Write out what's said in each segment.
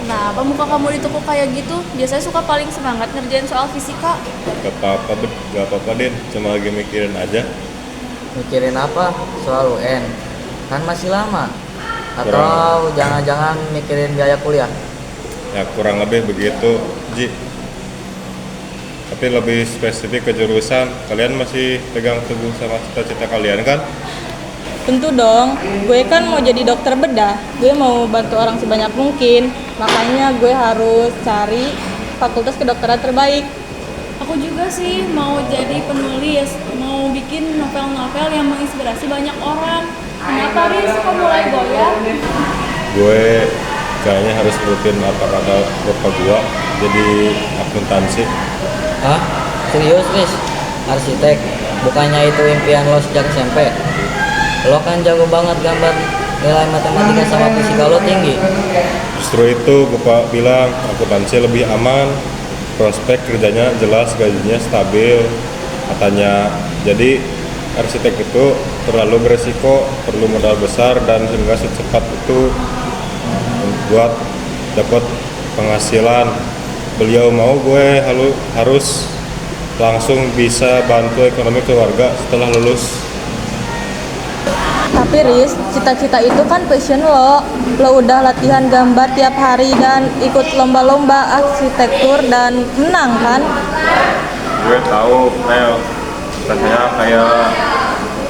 Kenapa muka kamu ditekuk kayak gitu? Biasanya suka paling semangat ngerjain soal fisika. Gak apa-apa Din, cuma lagi mikirin aja. Mikirin apa? Soal UN? Kan masih lama. Kurang, Atau jangan-jangan mikirin biaya kuliah? ya kurang lebih begitu, Ji. Tapi lebih spesifik ke jurusan, kalian masih pegang teguh sama cita-cita kalian kan? Tentu dong, gue kan mau jadi dokter bedah. Gue mau bantu orang sebanyak mungkin. Makanya gue harus cari fakultas kedokteran terbaik. Aku juga sih mau jadi penulis, mau bikin novel-novel yang menginspirasi banyak orang. Kenapa Riz, kok mulai goyah? Gue kayaknya harus rutin apa kata bapak gua jadi akuntansi. Hah? Serius, Riz? Arsitek? Bukannya itu impian lo sejak SMP? Lo kan jago banget gambar, nilai matematika sama fisika lo tinggi. Justru itu bapak bilang akuntansi lebih aman, prospek kerjanya jelas, gajinya stabil katanya. Jadi arsitek itu terlalu beresiko, perlu modal besar dan hingga secepat itu buat dapat penghasilan. Beliau mau gue harus langsung bisa bantu ekonomi keluarga setelah lulus. Tapi Riz, cita-cita itu kan passion lo. Lo udah latihan gambar tiap hari dan ikut lomba-lomba arsitektur dan menang kan? Gue tahu, Mel, rasanya kayak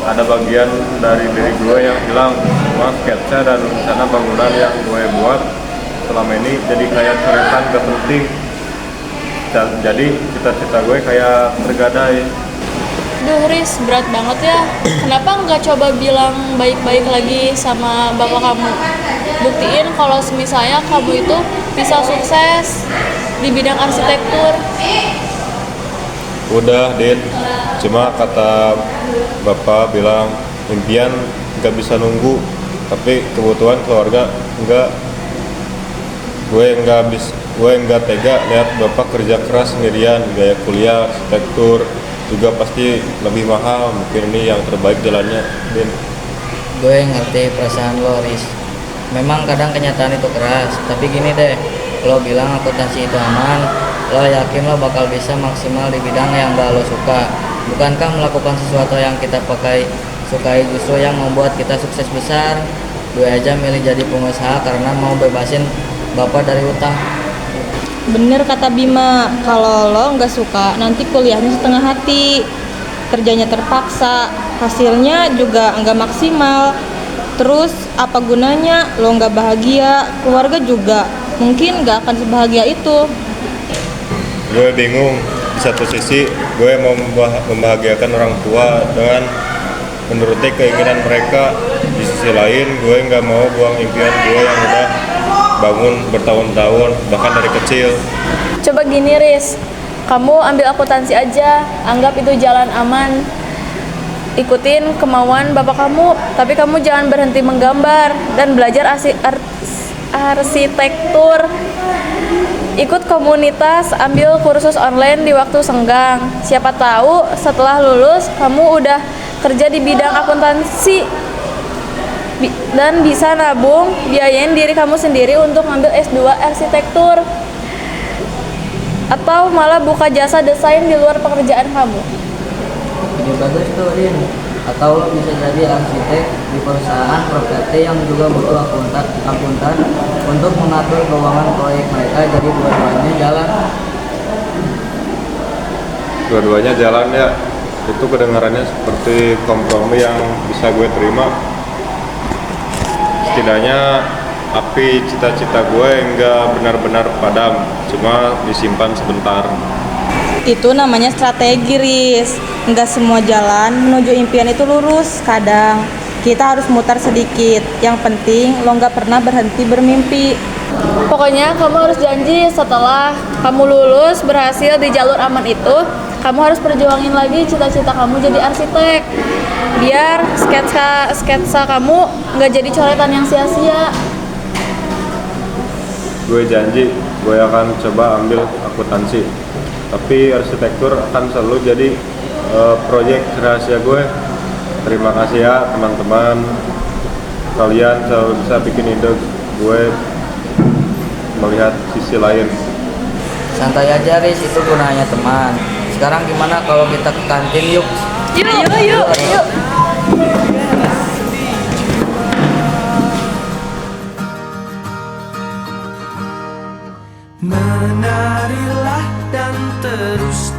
ada bagian dari diri gue yang hilang. Semua sketsa dan rencana bangunan yang gue buat selama ini jadi kayak coretan gak penting. Jadi cita-cita gue kayak tergadai. Duh Riz, berat banget ya. Kenapa nggak coba bilang baik-baik lagi sama bapak kamu? Buktiin kalau misalnya kamu itu bisa sukses di bidang arsitektur. Udah, Din. Cuma kata bapak bilang impian nggak bisa nunggu, tapi kebutuhan keluarga enggak. Gue nggak tega lihat bapak kerja keras sendirian, gaya kuliah, arsitektur juga pasti lebih mahal. Mungkin ini yang terbaik jalannya, Din. Gue ngerti perasaan lo, Riz. Memang kadang kenyataan itu keras, tapi gini deh, lo bilang akuntansi itu aman, lo yakin lo bakal bisa maksimal di bidang yang gak lo suka. Bukankah melakukan sesuatu yang kita sukai justru yang membuat kita sukses besar? Gue aja milih jadi pengusaha karena mau bebasin bapak dari utang. Bener kata Bima, kalau lo nggak suka nanti kuliahnya setengah hati, kerjanya terpaksa, hasilnya juga nggak maksimal. Terus apa gunanya lo nggak bahagia, keluarga juga mungkin nggak akan sebahagia itu. Gue bingung. Di satu sisi gue mau membahagiakan orang tua dengan menuruti keinginan mereka. Di sisi lain gue nggak mau buang impian gue yang udah bangun bertahun-tahun bahkan dari kecil. Coba gini Riz, kamu ambil akuntansi aja, anggap itu jalan aman. Ikutin kemauan bapak kamu, tapi kamu jangan berhenti menggambar dan belajar arsitektur. Ikut komunitas, ambil kursus online di waktu senggang. Siapa tahu setelah lulus kamu udah kerja di bidang akuntansi dan bisa nabung, biayain diri kamu sendiri untuk ngambil S2 arsitektur. Atau malah buka jasa desain di luar pekerjaan kamu. Ide bagus tuh, Rin. Atau lo bisa jadi arsitek di perusahaan properti yang juga butuh akuntan untuk mengatur keuangan proyek mereka, jadi dua-duanya jalan. Dua-duanya jalan ya. Itu kedengarannya seperti kompromi yang bisa gue terima. Setidaknya api cita-cita gue nggak benar-benar padam, cuma disimpan sebentar. Itu namanya strategi, Riz. Nggak semua jalan menuju impian itu lurus. Kadang kita harus mutar sedikit. Yang penting lo nggak pernah berhenti bermimpi. Pokoknya kamu harus janji setelah kamu lulus berhasil di jalur aman itu, kamu harus perjuangin lagi cita-cita kamu jadi arsitek. Biar sketsa kamu nggak jadi coretan yang sia-sia. Gue janji, gue akan coba ambil akuntansi. Tapi arsitektur akan selalu jadi proyek rahasia gue. Terima kasih ya teman-teman. Kalian selalu bisa bikin ide gue melihat sisi lain. Santai aja Riz, itu gunanya teman. Sekarang gimana kalau kita ke kantin yuk? Yuk. Menarilah dan terus